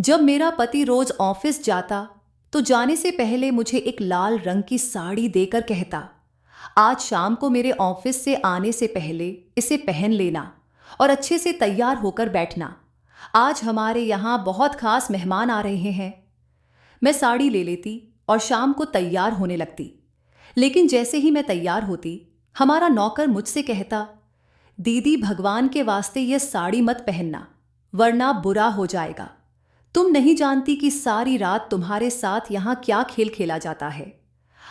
जब मेरा पति रोज ऑफिस जाता तो जाने से पहले मुझे एक लाल रंग की साड़ी देकर कहता, आज शाम को मेरे ऑफिस से आने से पहले इसे पहन लेना और अच्छे से तैयार होकर बैठना। आज हमारे यहाँ बहुत खास मेहमान आ रहे हैं। मैं साड़ी ले लेती और शाम को तैयार होने लगती। लेकिन जैसे ही मैं तैयार होती, हमारा नौकर मुझसे कहता, दीदी भगवान के वास्ते यह साड़ी मत पहनना, वरना बुरा हो जाएगा। तुम नहीं जानती कि सारी रात तुम्हारे साथ यहाँ क्या खेल खेला जाता है।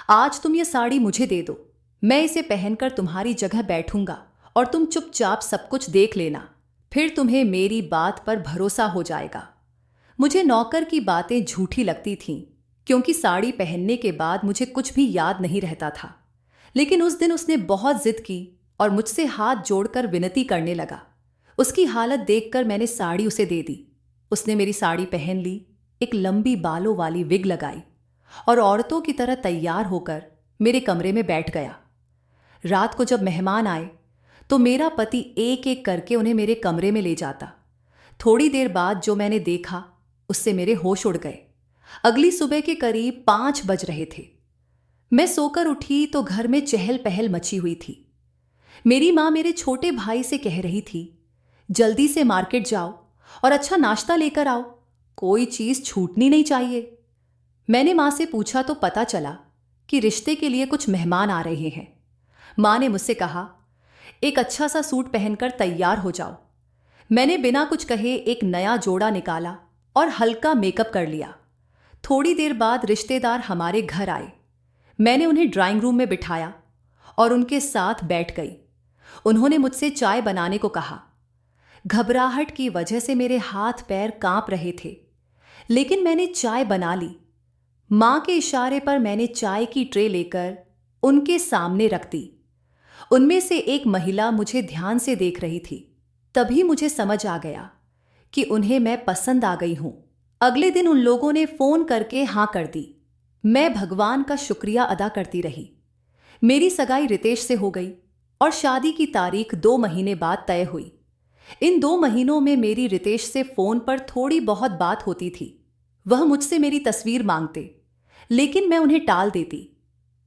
आज तुम ये साड़ी मुझे दे दो, मैं इसे पहनकर तुम्हारी जगह बैठूंगा और तुम चुपचाप सब कुछ देख लेना, फिर तुम्हें मेरी बात पर भरोसा हो जाएगा। मुझे नौकर की बातें झूठी लगती थीं, क्योंकि साड़ी पहनने के बाद मुझे कुछ भी याद नहीं रहता था। लेकिन उस दिन उसने बहुत जिद की और मुझसे हाथ जोड़कर विनती करने लगा। उसकी हालत देखकर मैंने साड़ी उसे दे दी। उसने मेरी साड़ी पहन ली, एक लंबी बालों वाली विग लगाई और औरतों की तरह तैयार होकर मेरे कमरे में बैठ गया। रात को जब मेहमान आए तो मेरा पति एक एक करके उन्हें मेरे कमरे में ले जाता। थोड़ी देर बाद जो मैंने देखा उससे मेरे होश उड़ गए। अगली सुबह के करीब 5 बज रहे थे। मैं सोकर उठी तो घर में चहल पहल मची हुई थी। मेरी माँ मेरे छोटे भाई से कह रही थी, जल्दी से मार्केट जाओ और अच्छा नाश्ता लेकर आओ, कोई चीज छूटनी नहीं चाहिए। मैंने माँ से पूछा तो पता चला कि रिश्ते के लिए कुछ मेहमान आ रहे हैं। माँ ने मुझसे कहा, एक अच्छा सा सूट पहनकर तैयार हो जाओ। मैंने बिना कुछ कहे एक नया जोड़ा निकाला और हल्का मेकअप कर लिया। थोड़ी देर बाद रिश्तेदार हमारे घर आए। मैंने उन्हें ड्राइंग रूम में बिठाया और उनके साथ बैठ गई। उन्होंने मुझसे चाय बनाने को कहा। घबराहट की वजह से मेरे हाथ पैर कांप रहे थे, लेकिन मैंने चाय बना ली। मां के इशारे पर मैंने चाय की ट्रे लेकर उनके सामने रख दी। उनमें से एक महिला मुझे ध्यान से देख रही थी। तभी मुझे समझ आ गया कि उन्हें मैं पसंद आ गई हूं। अगले दिन उन लोगों ने फोन करके हां कर दी। मैं भगवान का शुक्रिया अदा करती रही। मेरी सगाई रितेश से हो गई और शादी की तारीख 2 महीने बाद तय हुई। इन 2 महीनों में मेरी रितेश से फोन पर थोड़ी बहुत बात होती थी। वह मुझसे मेरी तस्वीर मांगते, लेकिन मैं उन्हें टाल देती।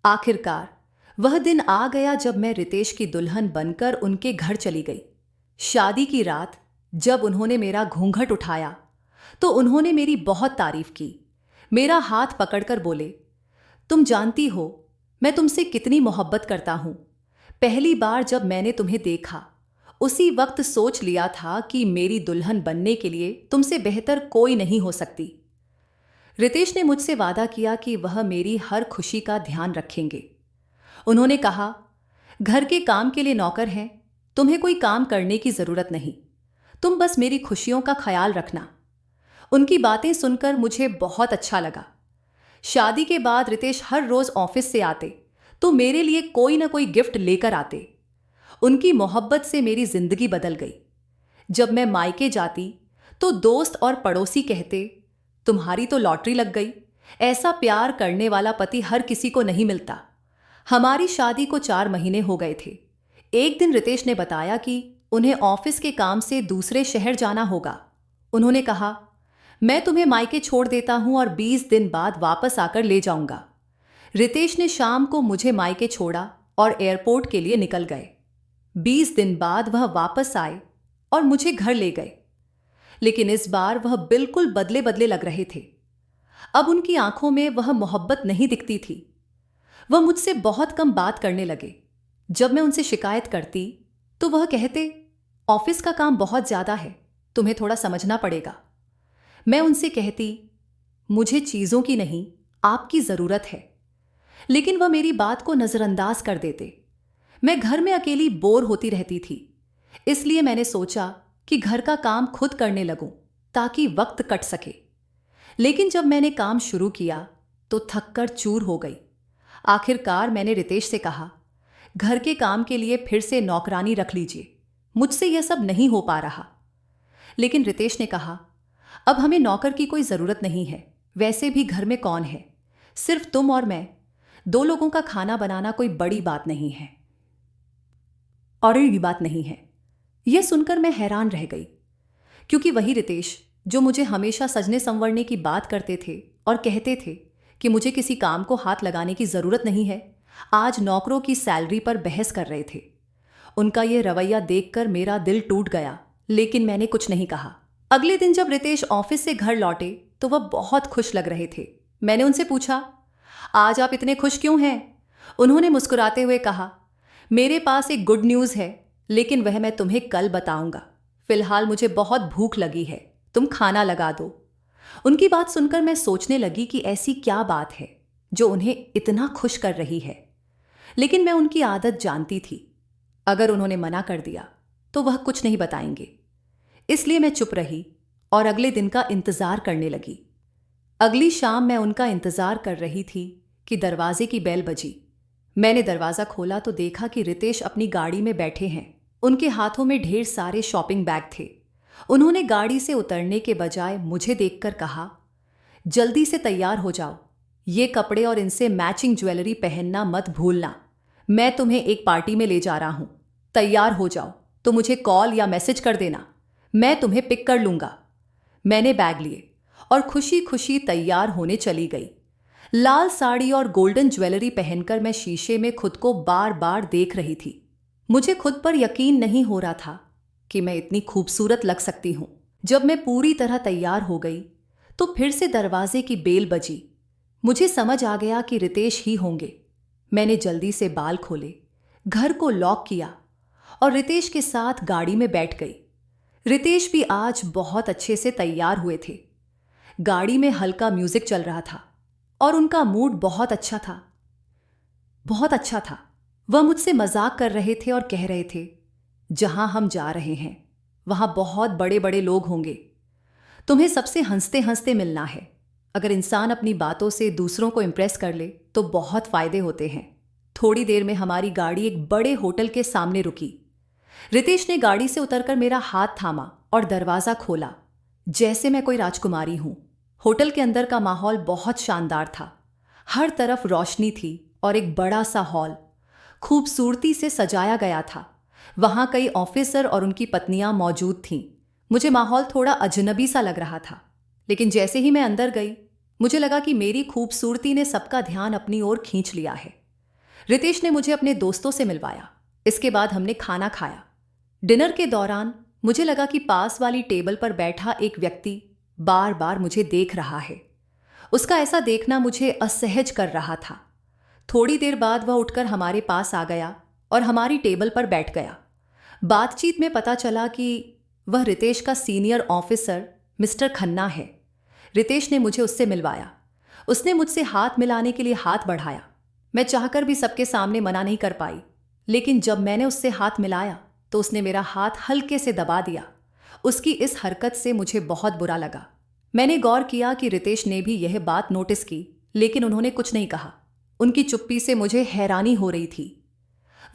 आखिरकार वह दिन आ गया जब मैं रितेश की दुल्हन बनकर उनके घर चली गई। शादी की रात जब उन्होंने मेरा घूंघट उठाया तो उन्होंने मेरी बहुत तारीफ की। मेरा हाथ पकड़कर बोले, तुम जानती हो मैं तुमसे कितनी मोहब्बत करता हूं। पहली बार जब मैंने तुम्हें देखा, उसी वक्त सोच लिया था कि मेरी दुल्हन बनने के लिए तुमसे बेहतर कोई नहीं हो सकती। रितेश ने मुझसे वादा किया कि वह मेरी हर खुशी का ध्यान रखेंगे। उन्होंने कहा, घर के काम के लिए नौकर हैं, तुम्हें कोई काम करने की जरूरत नहीं, तुम बस मेरी खुशियों का ख्याल रखना। उनकी बातें सुनकर मुझे बहुत अच्छा लगा। शादी के बाद रितेश हर रोज ऑफिस से आते तो मेरे लिए कोई ना कोई गिफ्ट लेकर आते। उनकी मोहब्बत से मेरी जिंदगी बदल गई। जब मैं मायके जाती तो दोस्त और पड़ोसी कहते, तुम्हारी तो लॉटरी लग गई, ऐसा प्यार करने वाला पति हर किसी को नहीं मिलता। हमारी शादी को 4 महीने हो गए थे। एक दिन रितेश ने बताया कि उन्हें ऑफिस के काम से दूसरे शहर जाना होगा। उन्होंने कहा, मैं तुम्हें मायके छोड़ देता हूं और 20 दिन बाद वापस आकर ले जाऊंगा। रितेश ने शाम को मुझे मायके छोड़ा और एयरपोर्ट के लिए निकल गए। 20 दिन बाद वह वापस आए और मुझे घर ले गए, लेकिन इस बार वह बिल्कुल बदले बदले लग रहे थे। अब उनकी आंखों में वह मोहब्बत नहीं दिखती थी। वह मुझसे बहुत कम बात करने लगे। जब मैं उनसे शिकायत करती तो वह कहते, ऑफिस का काम बहुत ज्यादा है, तुम्हें थोड़ा समझना पड़ेगा। मैं उनसे कहती, मुझे चीजों की नहीं, आपकी जरूरत है। लेकिन वह मेरी बात को नजरअंदाज कर देते। मैं घर में अकेली बोर होती रहती थी, इसलिए मैंने सोचा कि घर का काम खुद करने लगूं ताकि वक्त कट सके। लेकिन जब मैंने काम शुरू किया तो थककर चूर हो गई। आखिरकार मैंने रितेश से कहा, घर के काम के लिए फिर से नौकरानी रख लीजिए, मुझसे यह सब नहीं हो पा रहा। लेकिन रितेश ने कहा, अब हमें नौकर की कोई जरूरत नहीं है, वैसे भी घर में कौन है, सिर्फ तुम और मैं, 2 लोगों का खाना बनाना कोई बड़ी बात नहीं है। और ये बात नहीं है। यह सुनकर मैं हैरान रह गई, क्योंकि वही रितेश जो मुझे हमेशा सजने संवरने की बात करते थे और कहते थे कि मुझे किसी काम को हाथ लगाने की ज़रूरत नहीं है, आज नौकरों की सैलरी पर बहस कर रहे थे। उनका ये रवैया देखकर मेरा दिल टूट गया, लेकिन मैंने कुछ नहीं कहा। अगले दिन जब रितेश ऑफिस से घर लौटे तो वह बहुत खुश लग रहे थे। मैंने उनसे पूछा, आज आप इतने खुश क्यों हैं? उन्होंने मुस्कुराते हुए कहा, मेरे पास एक गुड न्यूज़ है, लेकिन वह मैं तुम्हें कल बताऊंगा। फिलहाल मुझे बहुत भूख लगी है, तुम खाना लगा दो। उनकी बात सुनकर मैं सोचने लगी कि ऐसी क्या बात है जो उन्हें इतना खुश कर रही है। लेकिन मैं उनकी आदत जानती थी, अगर उन्होंने मना कर दिया तो वह कुछ नहीं बताएंगे। इसलिए मैं चुप रही और अगले दिन का इंतजार करने लगी। अगली शाम मैं उनका इंतजार कर रही थी कि दरवाजे की बेल बजी। मैंने दरवाज़ा खोला तो देखा कि रितेश अपनी गाड़ी में बैठे हैं। उनके हाथों में ढेर सारे शॉपिंग बैग थे। उन्होंने गाड़ी से उतरने के बजाय मुझे देखकर कहा, जल्दी से तैयार हो जाओ, ये कपड़े और इनसे मैचिंग ज्वेलरी पहनना मत भूलना। मैं तुम्हें एक पार्टी में ले जा रहा हूं। तैयार हो जाओ तो मुझे कॉल या मैसेज कर देना, मैं तुम्हें पिक कर लूंगा। मैंने बैग लिए और खुशी खुशी तैयार होने चली गई। लाल साड़ी और गोल्डन ज्वेलरी पहनकर मैं शीशे में खुद को बार बार देख रही थी। मुझे खुद पर यकीन नहीं हो रहा था कि मैं इतनी खूबसूरत लग सकती हूं। जब मैं पूरी तरह तैयार हो गई तो फिर से दरवाजे की बेल बजी। मुझे समझ आ गया कि रितेश ही होंगे। मैंने जल्दी से बाल खोले, घर को लॉक किया और रितेश के साथ गाड़ी में बैठ गई। रितेश भी आज बहुत अच्छे से तैयार हुए थे। गाड़ी में हल्का म्यूजिक चल रहा था और उनका मूड बहुत अच्छा था, बहुत अच्छा था। वह मुझसे मजाक कर रहे थे और कह रहे थे, जहां हम जा रहे हैं वहां बहुत बड़े बड़े लोग होंगे, तुम्हें सबसे हंसते हंसते मिलना है। अगर इंसान अपनी बातों से दूसरों को इम्प्रेस कर ले तो बहुत फायदे होते हैं। थोड़ी देर में हमारी गाड़ी एक बड़े होटल के सामने रुकी। रितेश ने गाड़ी से उतरकर मेरा हाथ थामा और दरवाज़ा खोला, जैसे मैं कोई राजकुमारी हूं। होटल के अंदर का माहौल बहुत शानदार था। हर तरफ रोशनी थी और एक बड़ा सा हॉल खूबसूरती से सजाया गया था। वहां कई ऑफिसर और उनकी पत्नियां मौजूद थीं। मुझे माहौल थोड़ा अजनबी सा लग रहा था, लेकिन जैसे ही मैं अंदर गई मुझे लगा कि मेरी खूबसूरती ने सबका ध्यान अपनी ओर खींच लिया है। रितेश ने मुझे अपने दोस्तों से मिलवाया। इसके बाद हमने खाना खाया। डिनर के दौरान मुझे लगा कि पास वाली टेबल पर बैठा एक व्यक्ति बार बार मुझे देख रहा है। उसका ऐसा देखना मुझे असहज कर रहा था। थोड़ी देर बाद वह उठकर हमारे पास आ गया और हमारी टेबल पर बैठ गया। बातचीत में पता चला कि वह रितेश का सीनियर ऑफिसर मिस्टर खन्ना है। रितेश ने मुझे उससे मिलवाया। उसने मुझसे हाथ मिलाने के लिए हाथ बढ़ाया। मैं चाहकर भी सबके सामने मना नहीं कर पाई, लेकिन जब मैंने उससे हाथ मिलाया तो उसने मेरा हाथ हल्के से दबा दिया। उसकी इस हरकत से मुझे बहुत बुरा लगा। मैंने गौर किया कि रितेश ने भी यह बात नोटिस की, लेकिन उन्होंने कुछ नहीं कहा। उनकी चुप्पी से मुझे हैरानी हो रही थी।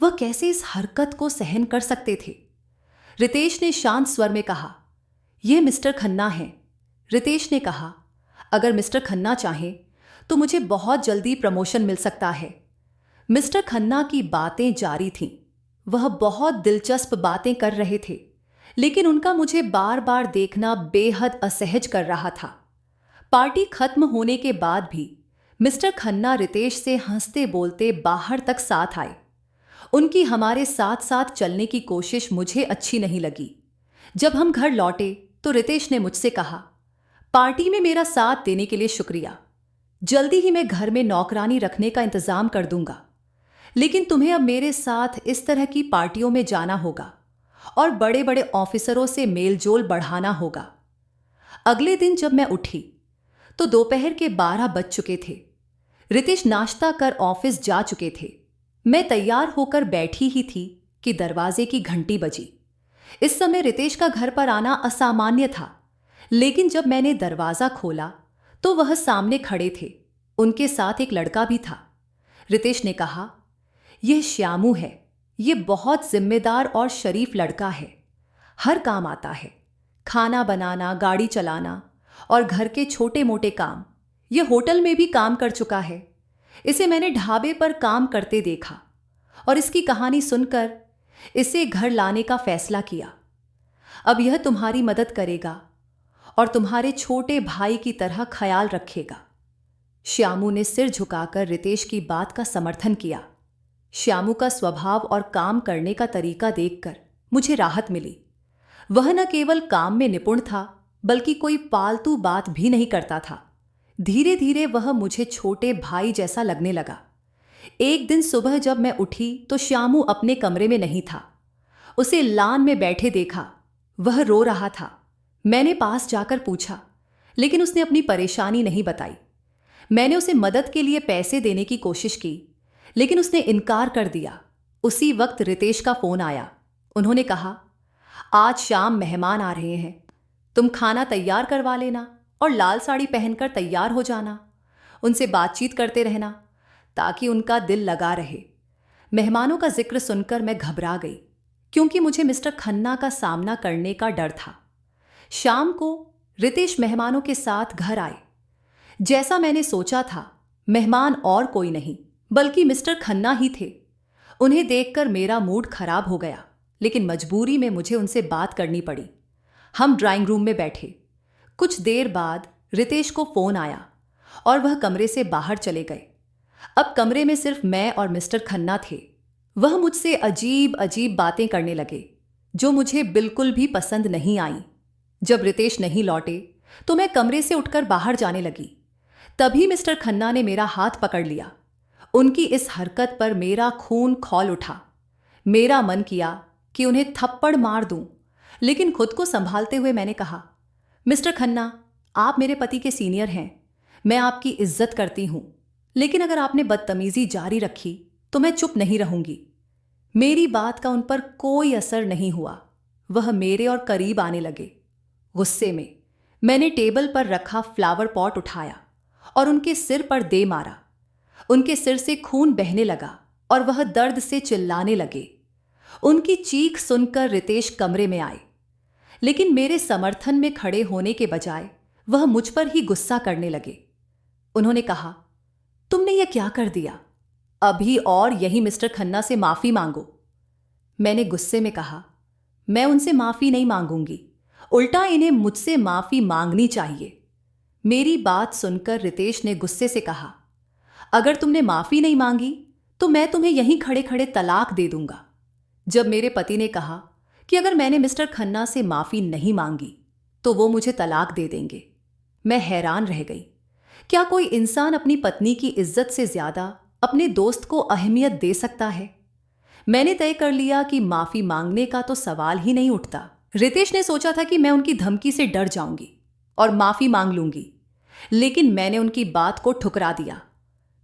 वह कैसे इस हरकत को सहन कर सकते थे? रितेश ने शांत स्वर में कहा, यह मिस्टर खन्ना है। रितेश ने कहा, अगर मिस्टर खन्ना चाहें तो मुझे बहुत जल्दी प्रमोशन मिल सकता है। मिस्टर खन्ना की बातें जारी थीं। वह बहुत दिलचस्प बातें कर रहे थे, लेकिन उनका मुझे बार बार देखना बेहद असहज कर रहा था। पार्टी खत्म होने के बाद भी मिस्टर खन्ना रितेश से हंसते बोलते बाहर तक साथ आए। उनकी हमारे साथ साथ चलने की कोशिश मुझे अच्छी नहीं लगी। जब हम घर लौटे तो रितेश ने मुझसे कहा, पार्टी में मेरा साथ देने के लिए शुक्रिया। जल्दी ही मैं घर में नौकरानी रखने का इंतजाम कर दूंगा, लेकिन तुम्हें अब मेरे साथ इस तरह की पार्टियों में जाना होगा और बड़े बड़े ऑफिसरों से मेलजोल बढ़ाना होगा। अगले दिन जब मैं उठी तो दोपहर के 12 बज चुके थे। रितेश नाश्ता कर ऑफिस जा चुके थे। मैं तैयार होकर बैठी ही थी कि दरवाजे की घंटी बजी। इस समय रितेश का घर पर आना असामान्य था, लेकिन जब मैंने दरवाजा खोला तो वह सामने खड़े थे। उनके साथ एक लड़का भी था। रितेश ने कहा, यह श्यामू है। यह बहुत जिम्मेदार और शरीफ लड़का है। हर काम आता है, खाना बनाना, गाड़ी चलाना और घर के छोटे मोटे काम। यह होटल में भी काम कर चुका है। इसे मैंने ढाबे पर काम करते देखा और इसकी कहानी सुनकर इसे घर लाने का फैसला किया। अब यह तुम्हारी मदद करेगा और तुम्हारे छोटे भाई की तरह ख्याल रखेगा। श्यामू ने सिर झुकाकर रितेश की बात का समर्थन किया। श्यामू का स्वभाव और काम करने का तरीका देखकर मुझे राहत मिली। वह न केवल काम में निपुण था, बल्कि कोई फालतू बात भी नहीं करता था। धीरे धीरे वह मुझे छोटे भाई जैसा लगने लगा। एक दिन सुबह जब मैं उठी तो श्यामू अपने कमरे में नहीं था। उसे लान में बैठे देखा। वह रो रहा था। मैंने पास जाकर पूछा, लेकिन उसने अपनी परेशानी नहीं बताई। मैंने उसे मदद के लिए पैसे देने की कोशिश की, लेकिन उसने इनकार कर दिया। उसी वक्त रितेश का फोन आया। उन्होंने कहा, आज शाम मेहमान आ रहे हैं, तुम खाना तैयार करवा लेना और लाल साड़ी पहनकर तैयार हो जाना। उनसे बातचीत करते रहना ताकि उनका दिल लगा रहे। मेहमानों का जिक्र सुनकर मैं घबरा गई, क्योंकि मुझे मिस्टर खन्ना का सामना करने का डर था। शाम को रितेश मेहमानों के साथ घर आए। जैसा मैंने सोचा था, मेहमान और कोई नहीं बल्कि मिस्टर खन्ना ही थे। उन्हें देखकर मेरा मूड खराब हो गया, लेकिन मजबूरी में मुझे उनसे बात करनी पड़ी। हम ड्राइंग रूम में बैठे। कुछ देर बाद रितेश को फोन आया और वह कमरे से बाहर चले गए। अब कमरे में सिर्फ मैं और मिस्टर खन्ना थे। वह मुझसे अजीब अजीब बातें करने लगे, जो मुझे बिल्कुल भी पसंद नहीं आई। जब रितेश नहीं लौटे तो मैं कमरे से उठकर बाहर जाने लगी। तभी मिस्टर खन्ना ने मेरा हाथ पकड़ लिया। उनकी इस हरकत पर मेरा खून खौल उठा। मेरा मन किया कि उन्हें थप्पड़ मार दूं, लेकिन खुद को संभालते हुए मैंने कहा, मिस्टर खन्ना, आप मेरे पति के सीनियर हैं। मैं आपकी इज्जत करती हूं, लेकिन अगर आपने बदतमीजी जारी रखी तो मैं चुप नहीं रहूंगी। मेरी बात का उन पर कोई असर नहीं हुआ। वह मेरे और करीब आने लगे। गुस्से में मैंने टेबल पर रखा फ्लावर पॉट उठाया और उनके सिर पर दे मारा। उनके सिर से खून बहने लगा और वह दर्द से चिल्लाने लगे। उनकी चीख सुनकर रितेश कमरे में आए, लेकिन मेरे समर्थन में खड़े होने के बजाय वह मुझ पर ही गुस्सा करने लगे। उन्होंने कहा, तुमने यह क्या कर दिया? अभी और यही मिस्टर खन्ना से माफी मांगो। मैंने गुस्से में कहा, मैं उनसे माफी नहीं मांगूंगी, उल्टा इन्हें मुझसे माफी मांगनी चाहिए। मेरी बात सुनकर रितेश ने गुस्से से कहा, अगर तुमने माफी नहीं मांगी तो मैं तुम्हें यहीं खड़े खड़े तलाक दे दूंगा। जब मेरे पति ने कहा कि अगर मैंने मिस्टर खन्ना से माफी नहीं मांगी तो वो मुझे तलाक दे देंगे, मैं हैरान रह गई। क्या कोई इंसान अपनी पत्नी की इज्जत से ज्यादा अपने दोस्त को अहमियत दे सकता है? मैंने तय कर लिया कि माफी मांगने का तो सवाल ही नहीं उठता। रितेश ने सोचा था कि मैं उनकी धमकी से डर जाऊंगी और माफी मांग लूंगी, लेकिन मैंने उनकी बात को ठुकरा दिया।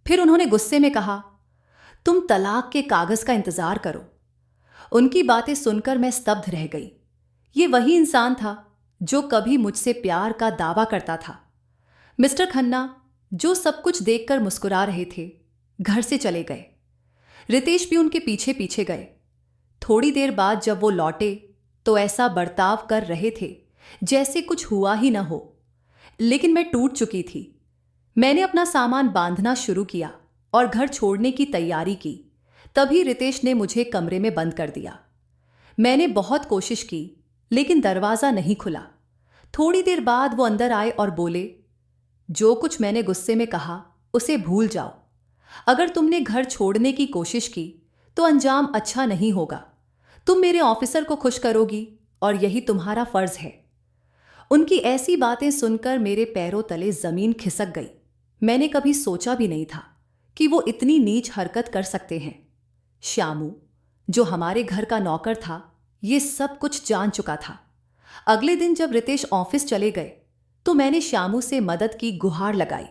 फिर उन्होंने गुस्से में कहा, तुम तलाक के कागज का इंतजार करो। उनकी बातें सुनकर मैं स्तब्ध रह गई। ये वही इंसान था जो कभी मुझसे प्यार का दावा करता था। मिस्टर खन्ना, जो सब कुछ देखकर मुस्कुरा रहे थे, घर से चले गए। रितेश भी उनके पीछे पीछे गए। थोड़ी देर बाद जब वो लौटे तो ऐसा बर्ताव कर रहे थे जैसे कुछ हुआ ही न हो, लेकिन मैं टूट चुकी थी। मैंने अपना सामान बांधना शुरू किया और घर छोड़ने की तैयारी की। तभी रितेश ने मुझे कमरे में बंद कर दिया। मैंने बहुत कोशिश की, लेकिन दरवाज़ा नहीं खुला। थोड़ी देर बाद वो अंदर आए और बोले, जो कुछ मैंने गुस्से में कहा उसे भूल जाओ। अगर तुमने घर छोड़ने की कोशिश की तो अंजाम अच्छा नहीं होगा। तुम मेरे ऑफिसर को खुश करोगी और यही तुम्हारा फर्ज है। उनकी ऐसी बातें सुनकर मेरे पैरों तले जमीन खिसक गई। मैंने कभी सोचा भी नहीं था कि वो इतनी नीच हरकत कर सकते हैं। श्यामू, जो हमारे घर का नौकर था, ये सब कुछ जान चुका था। अगले दिन जब रितेश ऑफिस चले गए तो मैंने श्यामू से मदद की गुहार लगाई।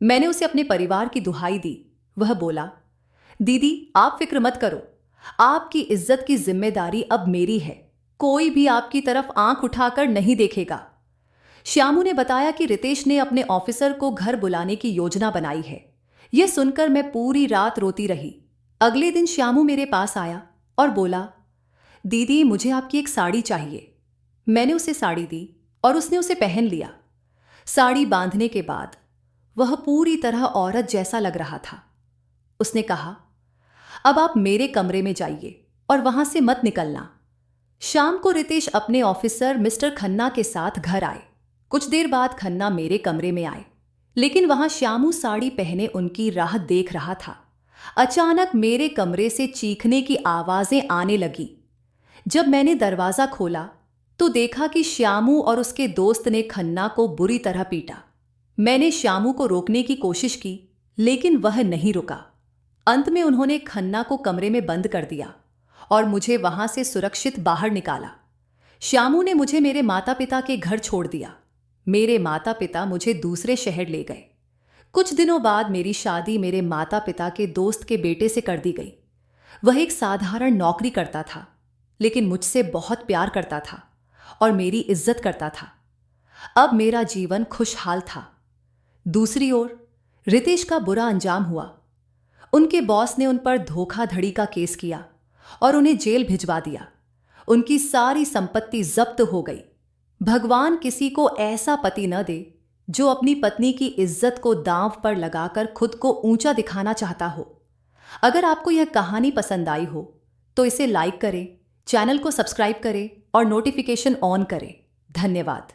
मैंने उसे अपने परिवार की दुहाई दी। वह बोला, दीदी आप फिक्र मत करो, आपकी इज्जत की जिम्मेदारी अब मेरी है। कोई भी आपकी तरफ आंख उठाकर नहीं देखेगा। श्यामू ने बताया कि रितेश ने अपने ऑफिसर को घर बुलाने की योजना बनाई है। यह सुनकर मैं पूरी रात रोती रही। अगले दिन श्यामू मेरे पास आया और बोला, दीदी मुझे आपकी एक साड़ी चाहिए। मैंने उसे साड़ी दी और उसने उसे पहन लिया। साड़ी बांधने के बाद वह पूरी तरह औरत जैसा लग रहा था। उसने कहा, अब आप मेरे कमरे में जाइए और वहां से मत निकलना। शाम को रितेश अपने ऑफिसर मिस्टर खन्ना के साथ घर आए। कुछ देर बाद खन्ना मेरे कमरे में आए, लेकिन वहां श्यामू साड़ी पहने उनकी राह देख रहा था। अचानक मेरे कमरे से चीखने की आवाजें आने लगी। जब मैंने दरवाजा खोला तो देखा कि श्यामू और उसके दोस्त ने खन्ना को बुरी तरह पीटा। मैंने श्यामू को रोकने की कोशिश की, लेकिन वह नहीं रुका। अंत में उन्होंने खन्ना को कमरे में बंद कर दिया और मुझे वहां से सुरक्षित बाहर निकाला। श्यामू ने मुझे मेरे माता पिता के घर छोड़ दिया। मेरे माता पिता मुझे दूसरे शहर ले गए। कुछ दिनों बाद मेरी शादी मेरे माता पिता के दोस्त के बेटे से कर दी गई। वह एक साधारण नौकरी करता था, लेकिन मुझसे बहुत प्यार करता था और मेरी इज्जत करता था। अब मेरा जीवन खुशहाल था। दूसरी ओर रितेश का बुरा अंजाम हुआ। उनके बॉस ने उन पर धोखाधड़ी का केस किया और उन्हें जेल भिजवा दिया। उनकी सारी संपत्ति जब्त हो गई। भगवान किसी को ऐसा पति न दे जो अपनी पत्नी की इज्जत को दांव पर लगाकर खुद को ऊंचा दिखाना चाहता हो। अगर आपको यह कहानी पसंद आई हो तो इसे लाइक करें, चैनल को सब्सक्राइब करें और नोटिफिकेशन ऑन करें। धन्यवाद।